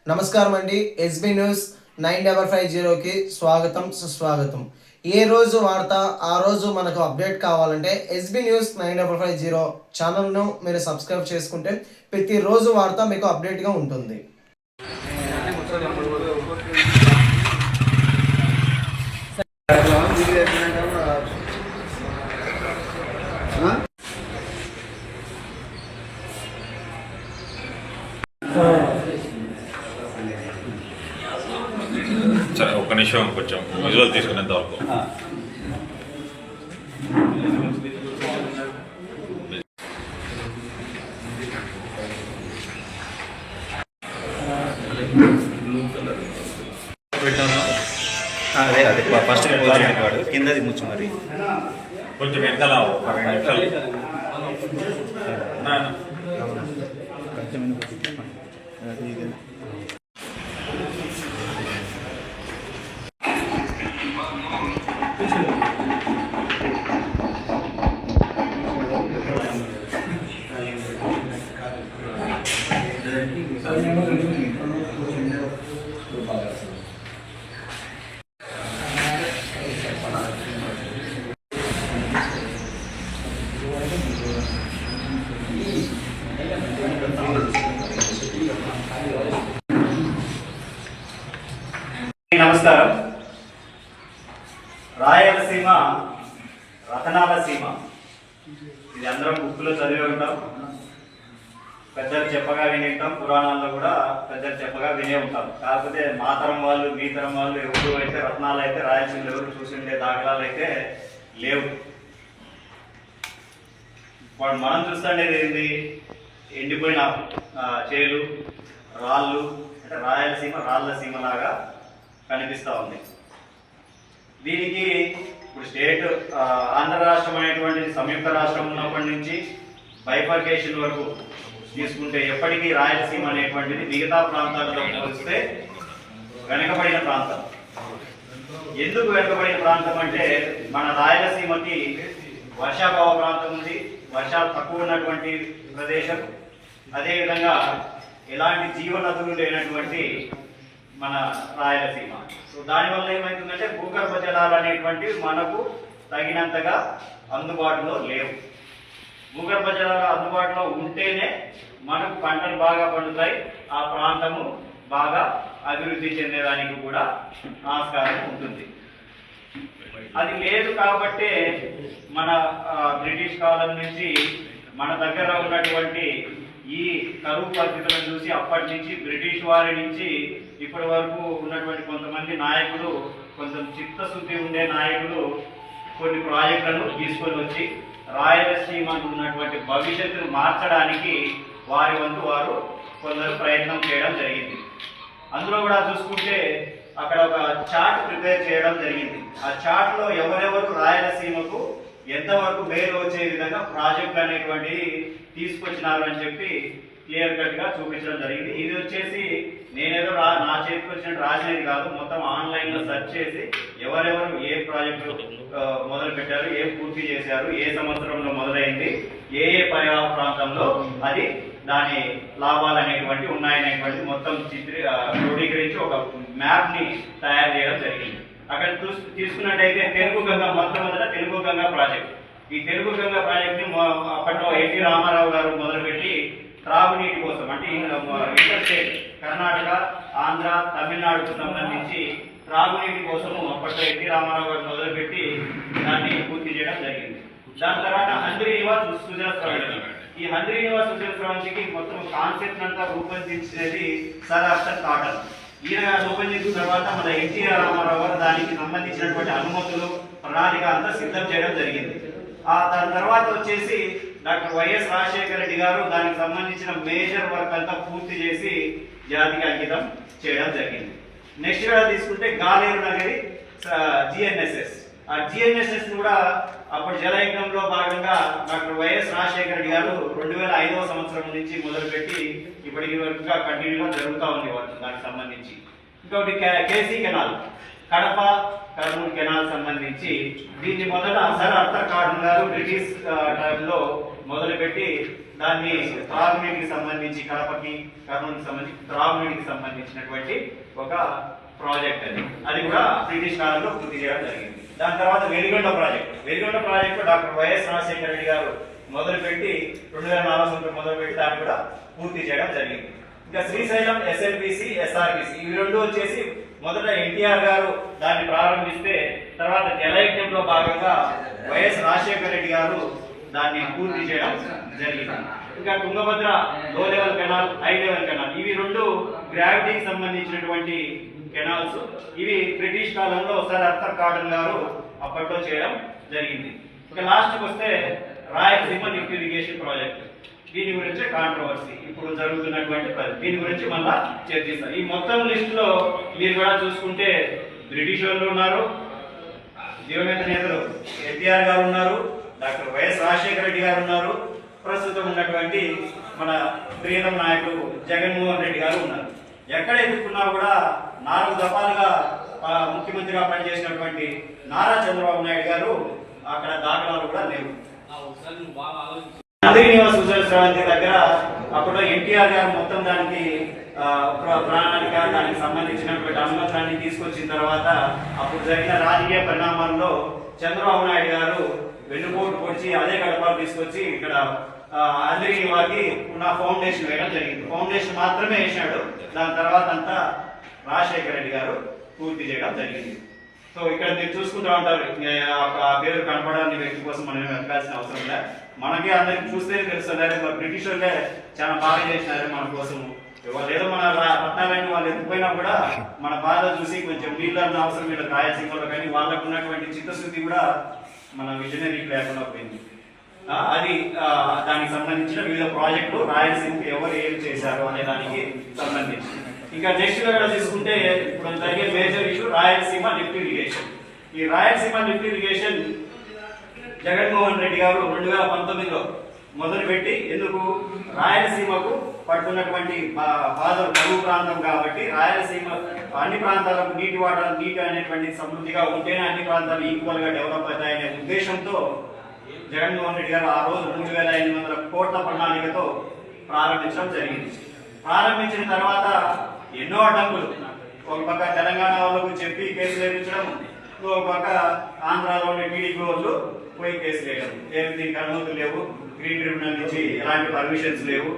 నమస్కారం అండి. SB news 9550కి స్వాగతం సుస్వాగతం. ఏ రోజు వార్త ఆ రోజు మనకు అప్డేట్ కావాలంటే ఎస్బీ న్యూస్ 9550 ఛానల్ను మీరు సబ్స్క్రైబ్ చేసుకుంటే ప్రతిరోజు వార్త మీకు అప్డేట్గా ఉంటుంది. సరే ఒక్క నిమిషం కొంచెం విజువల్ తీసుకునేంత వరకు అదే అదే ఫస్ట్ పోజిషన్ వాడు కిందది ముచ్చు మరి కొంచెం వెనకాల 2 నిమిషాలు నమస్కారం. రాయలసీమ రతనాల సీమ, ఇది అందరం బుక్లో చదివి ఉంటాం, పెద్దలు చెప్పగా విని ఉంటాం, పురాణాల్లో కూడా పెద్దలు చెప్పగా వినే ఉంటాం. కాకపోతే మా తరం వాళ్ళు మీ తరం వాళ్ళు ఎవరు అయితే రత్నాలు అయితే రాయలసీమలో ఎవరు చూసిండే దాఖలాలు అయితే లేవు. వాడు మనం చూస్తుండేది ఏంటి, ఎండిపోయిన చేలు, రాళ్ళు, అంటే రాయలసీమ రాళ్ళ సీమలాగా కనిపిస్తూ ఉంది. దీనికి ఇప్పుడు స్టేట్ ఆంధ్ర రాష్ట్రం అనేటువంటి సంయుక్త రాష్ట్రం ఉన్నప్పటి నుంచి బైఫర్కేషన్ వరకు తీసుకుంటే ఎప్పటికీ రాయలసీమ అనేటువంటిది మిగతా ప్రాంతాలతో పోలిస్తే వెనకబడిన ప్రాంతం. ఎందుకు వెనకబడిన ప్రాంతం అంటే మన రాయలసీమకి వర్షాభావ ప్రాంతం ఉంది, వర్షాలు తక్కువ ఉన్నటువంటి ప్రదేశం, అదేవిధంగా ఎలాంటి జీవనదులు లేనటువంటి మన రాయలసీమ. సో దానివల్ల ఏమవుతుందంటే భూగర్భ జలాలు అనేటువంటివి మనకు తగినంతగా అందుబాటులో లేవు. భూగర్భ జలాలు అందుబాటులో ఉంటేనే మనకు పంటలు బాగా పండుతాయి, ఆ ప్రాంతము బాగా అభివృద్ధి చెందేదానికి కూడా ఆస్కారం ఉంటుంది. అది లేదు కాబట్టే మన బ్రిటిష్ కాలం నుంచి మన దగ్గర ఉన్నటువంటి ఈ కరువు పరిస్థితులను చూసి అప్పటి నుంచి బ్రిటిష్ వారి నుంచి ఇప్పటి వరకు ఉన్నటువంటి కొంతమంది నాయకులు, కొంచెం చిత్తశుద్ధి ఉండే నాయకులు కొన్ని ప్రాజెక్టులను తీసుకొని వచ్చి రాయలసీమకు ఉన్నటువంటి భవిష్యత్తును మార్చడానికి వారి వంతు వారు కొందరు ప్రయత్నం చేయడం జరిగింది. అందులో కూడా చూసుకుంటే అక్కడ ఒక చార్ట్ ప్రిపేర్ చేయడం జరిగింది. ఆ చార్ట్లో ఎవరెవరు రాయలసీమకు ఎంతవరకు మేలు వచ్చే విధంగా ప్రాజెక్ట్ అనేటువంటి తీసుకొచ్చినారు అని చెప్పి క్లియర్ కట్ గా చూపించడం జరిగింది. ఇది వచ్చేసి నేనేదో నా చేతికి వచ్చినట్టు రాసినది కాదు, మొత్తం ఆన్లైన్ లో సెర్చ్ చేసి ఎవరెవరు ఏ ప్రాజెక్టు మొదలు పెట్టారు, ఏ పూర్తి చేశారు, ఏ సంవత్సరంలో మొదలైంది, ఏ పరివాహ ప్రాంతంలో అది దాని లాభాలు అనేటువంటి ఉన్నాయనేటువంటి మొత్తం క్రోడీకరించి ఒక మ్యాప్ ని తయారు చేయడం జరిగింది. అక్కడ తీసుకున్నట్టయితే తెలుగు గంగా, మొట్టమొదట తెలుగు గంగా ప్రాజెక్ట్. ఈ తెలుగు గంగా ప్రాజెక్ట్ ని అప్పట్లో ఎన్టీ రామారావు గారు మొదలుపెట్టి త్రాగునీటి కోసం, అంటే ఇంటర్ స్టేట్ కర్ణాటక, ఆంధ్ర, తమిళనాడుకు సంబంధించి త్రాగునీటి కోసము అప్పట్లో ఎన్టీ రామారావు గారు మొదలుపెట్టి దాన్ని పూర్తి చేయడం జరిగింది. దాని తర్వాత హంద్రీనివాస్ సుజల స్రవంతి. ఈ హంద్రీనివాస్ సుజల స్రవంతికి మొత్తం కాన్సెప్ట్ అంతా రూపొందించినది సర్ ఆర్థర్ కాటన్. ఈయన రూపొందించిన తర్వాత మన ఎన్టీఆర్ రామారావు గారు దానికి సంబంధించినటువంటి అనుమతులు, ప్రణాళిక అంతా సిద్ధం చేయడం జరిగింది. దాని తర్వాత వచ్చేసి డాక్టర్ వైఎస్ రాజశేఖర రెడ్డి గారు దానికి సంబంధించిన మేజర్ వర్క్ అంతా పూర్తి చేసి జాతికి అంకితం చేయడం జరిగింది. నెక్స్ట్ గా తీసుకుంటే గాలేరు నగరి జిఎన్ఎస్ఎస్. ఆ జిఎన్ఎస్ఎస్ కూడా అప్పుడు జలయజ్ఞంలో భాగంగా డాక్టర్ వైఎస్ రాజశేఖర రెడ్డి గారు 2005వ సంవత్సరం నుంచి మొదలుపెట్టి ఇప్పటికి వరకుగా కంటిన్యూగా జరుగుతూ ఉంది దానికి సంబంధించి. ఇంకొకటి KC canal, Kadapa Kurnool canal సంబంధించి దీన్ని మొదట సర్ ఆర్థర్ కాటన్ గారు బ్రిటిష్ టైంలో మొదలుపెట్టి దాన్ని త్రాగునీటికి సంబంధించి కడపకి కర్నూలుకి సంబంధించి త్రాగునీటికి సంబంధించినటువంటి ఒక ప్రాజెక్ట్ అది కూడా బ్రిటిష్ కాలంలో పూర్తి చేయడం జరిగింది. దాని తర్వాత Veligonda project doctor YS Rajasekhara Reddy గారు మొదలుపెట్టి 2004 సంవత్సరం మొదలుపెట్టి దాన్ని కూడా పూర్తి చేయడం జరిగింది. ఇంకా శ్రీశైలం ఎస్ఎల్బిసి ఎస్ఆర్బిసి ఇవి రెండు వచ్చేసి మొదట ఎన్టీఆర్ గారు దాన్ని ప్రారంభిస్తే తర్వాత జలయజ్ఞంలో భాగంగా వైఎస్ రాజశేఖర రెడ్డి గారు దాన్ని పూర్తి చేయడం జరిగింది. ఇంకా తుంగభద్ర లో level canal, high level canal ఇవి రెండు గ్రావిటీకి సంబంధించినటువంటి కెనాల్స్. ఇవి బ్రిటిష్ కాలంలో సర్ ఆర్థర్ కాటన్ గారు అప్పట్లో చేయడం జరిగింది. ఇక లాస్ట్ వస్తే రాయలసీమ లిఫ్ట్ ఇరిగేషన్ ప్రాజెక్ట్, దీని గురించి కాంట్రవర్సీ ఇప్పుడు జరుగుతున్నటువంటి దీని గురించి మళ్ళా చర్చిస్తాం. ఈ మొత్తం లిస్ట్ లో మీరు కూడా చూసుకుంటే బ్రిటిష్ వాళ్ళు ఉన్నారు, దివంగత నేతలు ఎన్టీఆర్ గారు ఉన్నారు, డాక్టర్ వైఎస్ రాజశేఖర రెడ్డి గారు ఉన్నారు, ప్రస్తుతం ఉన్నటువంటి మన ప్రియతమ నాయకుడు జగన్మోహన్ రెడ్డి గారు ఉన్నారు. ఎక్కడ ఎదుర్కొన్నా కూడా 4 దఫాలుగా ముఖ్యమంత్రిగా పనిచేసినటువంటి నారా చంద్రబాబు నాయుడు గారు అక్కడ దాఖలాలు కూడా లేవు. శ్రీనివాస స్రవంతి దగ్గర అప్పుడు ఎన్టీఆర్ గారు మొత్తం దానికి ప్రణాళిక దానికి సంబంధించినటువంటి అనుమతులన్నీ తీసుకొచ్చిన తర్వాత అప్పుడు జరిగిన రాజకీయ పరిణామాల్లో చంద్రబాబు నాయుడు గారు వెన్నుపోటు పొడిచి అదే గడపలు తీసుకొచ్చి ఇక్కడ అందరికీ వారికి ఉన్న ఫౌండేషన్ వేయడం జరిగింది. ఫౌండేషన్ మాత్రమే వేసినాడు, దాని తర్వాత అంతా రాజశేఖర రెడ్డి గారు పూర్తి చేయడం జరిగింది. సో ఇక్కడ మీరు చూసుకుంటూ ఉంటారు, ఆ పేరు కనపడాలని వ్యక్తి కోసం మనం వెతకాల్సిన అవసరం లేదు. మనకి అందరికి చూస్తే తెలుస్తుంది, బ్రిటిష్ వాళ్ళే చాలా బాగా చేసినారు మన కోసం. వాళ్ళు ఏదో మన పట్టాలని వాళ్ళు ఎత్తుపోయినా కూడా మన బాధ చూసి కొంచెం నీళ్ళన్న అవసరం వీళ్ళకి రాయలసీమలో, కానీ వాళ్ళకు ఉన్నటువంటి చిత్తశుద్ధి కూడా మన విజనరీకి లేకుండా పోయింది. అది దానికి సంబంధించిన వివిధ ప్రాజెక్టులు రాయలసీమకి ఎవరు ఏం చేశారు అనే దానికి సంబంధించి. ఇంకా నెక్స్ట్ కూడా తీసుకుంటే ఇప్పుడు జరిగే major issue Rayalaseema lift irrigation. ఈ రాయలసీమ లిఫ్ట్ ఇరిగేషన్ జగన్మోహన్ రెడ్డి గారు 2019లో మొదలుపెట్టి, ఎందుకు రాయలసీమకు పడుతున్నటువంటి బాధలు కరువు ప్రాంతం కాబట్టి రాయలసీమ అన్ని ప్రాంతాలకు నీటి అనేటువంటి సమృద్ధిగా ఉంటేనే అన్ని ప్రాంతాలు ఈక్వల్ గా డెవలప్ అవుతాయనే ఉద్దేశంతో జగన్మోహన్ రెడ్డి గారు ఆ రోజు 3,500 కోట్ల ప్రణాళికతో ప్రారంభించడం జరిగింది. ప్రారంభించిన తర్వాత ఎన్నో అడ్డంకులు, ఒక పక్క తెలంగాణ వాళ్ళకు చెప్పి కేసులు వేయించడం, ఇంకో పక్క ఆంధ్రాలో ఉండే టీడీపీ వాళ్ళు పోయి కేసులు వేయడం, దీనికి అనుమతులు లేవు, గ్రీన్ ట్రిబ్యునల్ నుంచి ఎలాంటి పర్మిషన్స్ లేవు,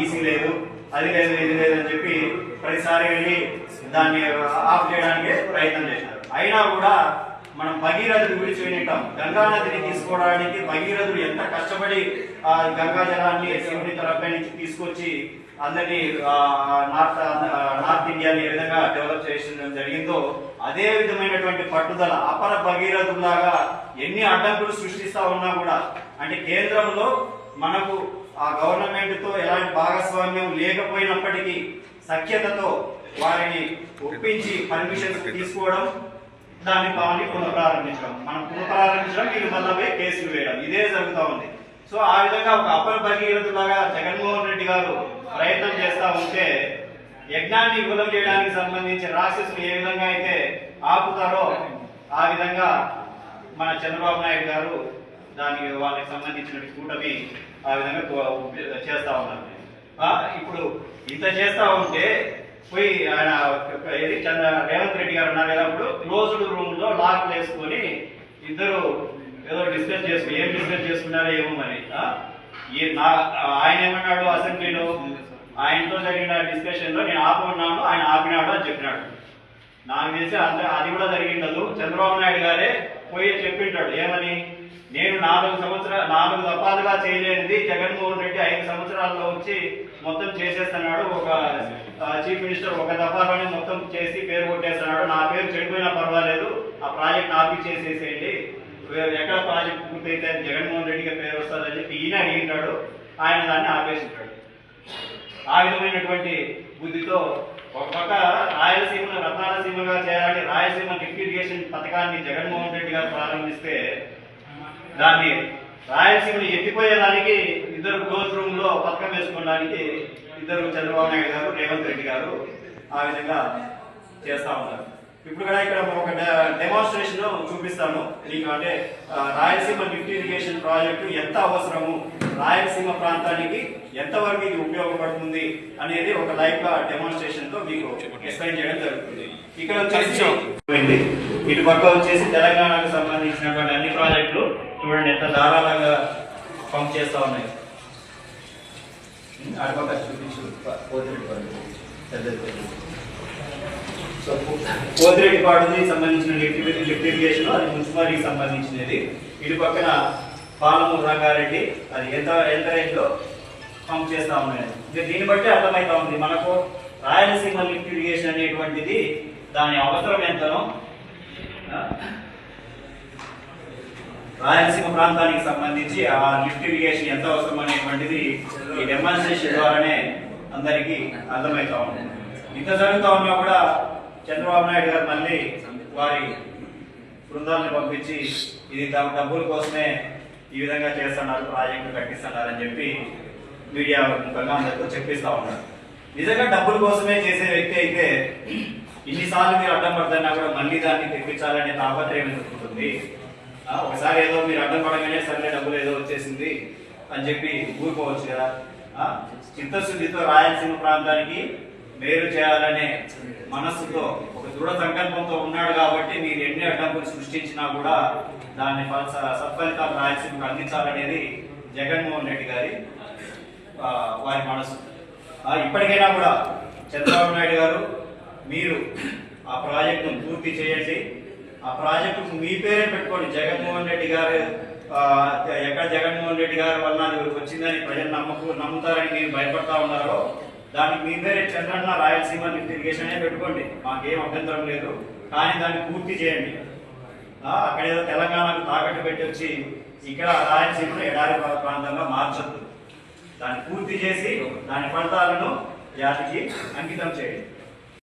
ఈసీ లేదు, అది లేదు, ఇది లేదని చెప్పి ప్రతిసారి వెళ్ళి దాన్ని ఆఫ్ చేయడానికి ప్రయత్నం చేశారు. అయినా కూడా మనం భగీరథుడు విడిచిపోయినట్టాం. గంగా నదిని తీసుకోవడానికి భగీరథుడు ఎంత కష్టపడి గంగా జలాన్ని శివుని తరపై నుంచి తీసుకొచ్చి అందరినీ నార్త్ ఇండియాని ఏ విధంగా డెవలప్ చేయడం జరిగిందో అదే విధమైనటువంటి పట్టుదల అపర భగీరథులాగా ఎన్ని అడ్డంకులు సృష్టిస్తా ఉన్నా కూడా, అంటే కేంద్రంలో మనకు ఆ గవర్నమెంట్ తో ఎలాంటి భాగస్వామ్యం లేకపోయినప్పటికీ సఖ్యతతో వారిని ఒప్పించి పర్మిషన్స్ తీసుకోవడం, దాన్ని కావాలి పునఃప్రారంభించడం, మనం పునఃప్రారంభించడం, వీళ్ళు మళ్ళీ కేసులు వేయడం, ఇదే జరుగుతూ ఉంది. సో ఆ విధంగా ఒక అపర భగీరథులాగా జగన్మోహన్ రెడ్డి గారు ప్రయత్నం చేస్తా ఉంటే, యజ్ఞాన్ని విఫలం చేయడానికి సంబంధించి రాక్షసులు ఏ విధంగా అయితే ఆపుతారో ఆ విధంగా మన చంద్రబాబు నాయుడు గారు దానికి వాళ్ళకి సంబంధించిన కూటమి ఆ విధంగా చేస్తా ఉన్నారు. ఇప్పుడు ఇంత చేస్తా ఉంటే పోయి ఆయన రేవంత్ రెడ్డి గారు ఉన్నారు కదా, అప్పుడు క్లోజ్డ్ రూమ్ లో లాక్ వేసుకొని ఇద్దరు ఏదో డిస్కస్ చేసుకుని, ఏం డిస్కస్ చేసుకున్నారో ఏమో మరి. ఆయన ఏమన్నాడు అసెంబ్లీలో, ఆయనతో జరిగిన డిస్కషన్ లో నేను ఆపుకున్నాను, ఆయన ఆపినాడు అని చెప్పినాడు. నాకు తెలిసి అది కూడా జరిగిండదు. చంద్రబాబు నాయుడు గారే పోయి చెప్పింటాడు ఏమని, నేను 4 దఫాలుగా చేయలేనిది జగన్మోహన్ రెడ్డి 5 సంవత్సరాల్లో వచ్చి మొత్తం చేసేస్తున్నాడు. ఒక చీఫ్ మినిస్టర్ ఒక దఫాలోనే మొత్తం చేసి పేరు కొట్టేస్తున్నాడు. నా పేరు చెడిపోయినా పర్వాలేదు, ఆ ప్రాజెక్ట్ ఆపి చేసేసేయండి, ఎక్కడ ప్రాజెక్ట్ పూర్తయితే జగన్మోహన్ రెడ్డికి పేరు వస్తుందని చెప్పి ఈయన అడిగినాడు. ఆయన దాన్ని ఆపేసింటాడు. ఆ విధమైనటువంటి బుద్ధితో ఒక పక్క రాయలసీమను రత్నాలసీమగా చేయాలని రాయలసీమ లిఫ్ట్ ఇరిగేషన్ పథకాన్ని జగన్మోహన్ రెడ్డి గారు ప్రారంభిస్తే, దాన్ని రాయలసీమను ఎత్తిపోయేదానికి ఇద్దరు క్లోజ్ రూమ్ లో పథకం వేసుకోవడానికి ఇద్దరు చంద్రబాబు నాయుడు గారు, రేవంత్ రెడ్డి గారు ఆ విధంగా చేస్తా ఉన్నారు. ఇప్పుడు కూడా ఇక్కడ ఒక డెమాన్స్ట్రేషన్ చూపిస్తాను మీకు. అంటే రాయలసీమ లిఫ్ట్ ఇరిగేషన్ ప్రాజెక్టు ఎంత అవసరము రాయలసీమ ప్రాంతానికి ఎంతవరకు ఇది ఉపయోగపడుతుంది అనేది ఒక లైవ్ గా డెమాన్స్ట్రేషన్ తో మీకు ఎక్స్ప్లెయిన్ చేయడం జరుగుతుంది. ఇక్కడ వచ్చేసి ఇటు పక్క వచ్చేసి తెలంగాణకు సంబంధించినటువంటి అన్ని ప్రాజెక్టులు చూడండి ఎంత ధారాళంగా పంప్ చేస్తా ఉన్నాయి. అటుపక్క చూపించు సో పోతిరెడ్డిపాడుకి సంబంధించిన లిఫ్ట్ ఇరిగేషన్ అది మున్సిపాలిటీకి సంబంధించినది. ఇటు పక్కన పాలమూరు రంగారెడ్డి అది ఎంత రేంజ్లో పంప్ చేస్తా ఉన్నాయి. దీన్ని బట్టి అర్థమవుతా ఉంది మనకు రాయలసీమ లిఫ్ట్ ఇరిగేషన్ అనేటువంటిది దాని అవసరం ఎంతనో, రాయలసీమ ప్రాంతానికి సంబంధించి ఆ లిఫ్ట్ ఇరిగేషన్ ఎంత అవసరం అనేటువంటిది ఈ డెమాన్స్ట్రేషన్ ద్వారానే అందరికీ అర్థమవుతా ఉంది. ఇంత జరుగుతూ ఉన్నా కూడా చంద్రబాబు నాయుడు గారు మళ్ళీ వారి బృందాలను పంపించి ఇది డబ్బుల కోసమే ఈ విధంగా చేస్తున్నారు, ప్రాజెక్టు కట్టిస్తున్నారు అని చెప్పి మీడియా ముఖంగా అందరితో చెప్పిస్తా ఉన్నారు. నిజంగా డబ్బుల కోసమే చేసే వ్యక్తి అయితే ఇన్నిసార్లు మీరు అడ్డం పడుతున్నా కూడా మళ్ళీ దాన్ని తెప్పించాలనే తాపత్రయం ఉంటుంది. ఒకసారి ఏదో మీరు అడ్డం పడగానే సరే డబ్బులు ఏదో వచ్చేసింది అని చెప్పి ఊరుకోవచ్చు కదా. చిత్తశుద్ధితో రాయలసీమ ప్రాంతానికి మేలు చేయాలనే మనస్సుతో ఒక దృఢ సంకల్పంతో ఉన్నాడు కాబట్టి మీరు ఎన్ని అడ్డంకులు సృష్టించినా కూడా దాన్ని సత్ఫలితాలు రాయలసీమకు అందించాలనేది జగన్మోహన్ రెడ్డి గారి వారి మనసు. ఇప్పటికైనా కూడా చంద్రబాబు నాయుడు గారు మీరు ఆ ప్రాజెక్టును పూర్తి చేయండి. ఆ ప్రాజెక్టు మీ పేరే పెట్టుకోండి. జగన్మోహన్ రెడ్డి గారు ఎక్కడ జగన్మోహన్ రెడ్డి గారి వల్ల వచ్చిందని ప్రజలు నమ్ముతారని మీరు భయపడతా ఉన్నారో దానికి మీ పేరే చంద్రన్న రాయలసీమ లిఫ్ట్ ఇరిగేషన్ అనే పెట్టుకోండి, మాకేం అభ్యంతరం లేదు. కానీ దాన్ని పూర్తి చేయండి. అక్కడ ఏదో తెలంగాణకు తాకట్టు పెట్టి వచ్చి ఇక్కడ రాయలసీమను ఎడారి ప్రాంతంగా మార్చొద్దు. దాన్ని పూర్తి చేసి దాని ఫలితాలను జాతికి అంకితం చేయండి.